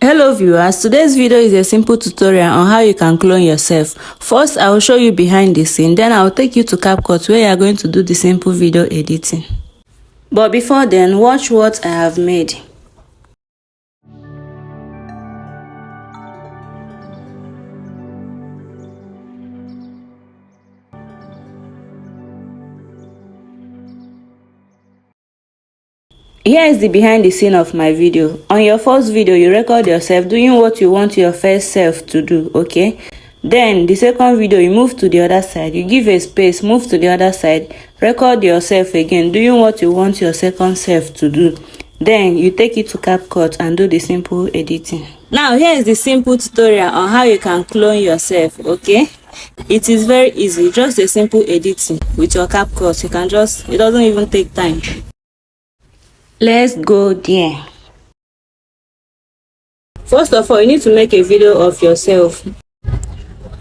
Hello viewers, today's video is a simple tutorial on how you can clone yourself. First, I will show you behind the scene, then I will take you to CapCut where you are going to do the simple video editing. But before then, watch what I have made. Here is the behind the scene of my video. On your first video, you record yourself doing what you want your first self to do, okay? Then the second video, you move to the other side, you give a space, move to the other side, record yourself again doing what you want your second self to do. Then you take it to CapCut and do the simple editing. Now here is the simple tutorial on how you can clone yourself, okay? It is very easy, just a simple editing with your CapCut. You can just, it doesn't even take time. Let's go there. First of all, you need to make a video of yourself.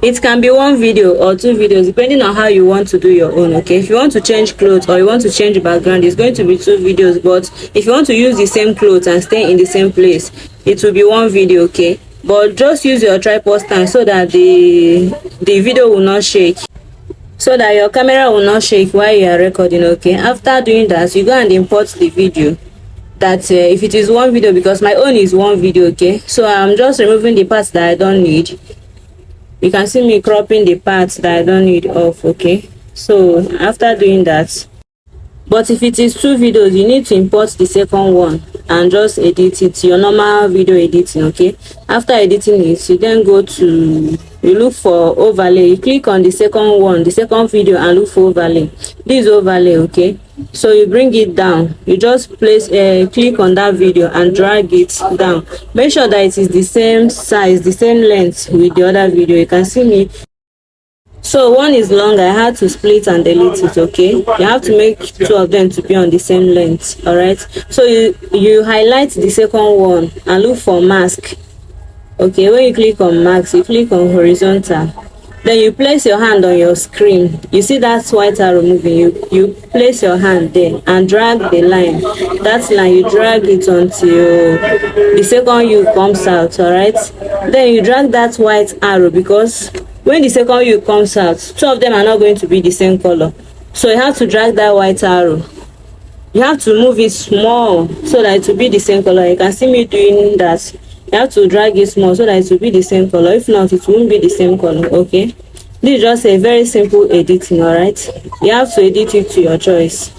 It can be one video or two videos depending on how you want to do your own, okay? If you want to change clothes or you want to change background, it's going to be two videos. But if you want to use the same clothes and stay in the same place, it will be one video, okay? But just use your tripod stand so that the video will not shake, so that your camera will not shake while you are recording, okay? After doing that, you go and import the video. That if it is one video, because my own is one video, okay? So I'm just removing the parts that I don't need. You can see me cropping the parts that I don't need off, okay? So after doing that, but if it is two videos, you need to import the second one and just edit it, your normal video editing, okay? After editing it, you then go to, you look for overlay, you click on the second one, the second video, and look for overlay. This overlay, okay? So you bring it down, you just place click on that video and drag it down. Make sure that it is the same size, the same length with the other video. You can see me. So one is long, I had to split and delete it, okay? You have to make two of them to be on the same length, all right? So you highlight the second one and look for mask, okay? When you click on mask, you click on horizontal. Then you place your hand on your screen. You see that white arrow moving, you place your hand there and drag the line. That line, you drag it until the second U comes out, all right? Then you drag that white arrow, because when the second U comes out, two of them are not going to be the same color. So you have to drag that white arrow. You have to move it small so that it will be the same color. You can see me doing that. You have to drag it small so that it will be the same color. If not, it won't be the same color, okay? This is just a very simple editing, all right? You have to edit it to your choice.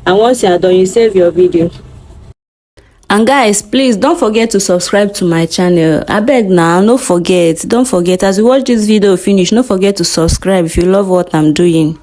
And once you are done, you save your video. And guys, please don't forget to subscribe to my channel. I beg now, don't forget. As you watch this video finish, don't forget to subscribe if you love what I'm doing.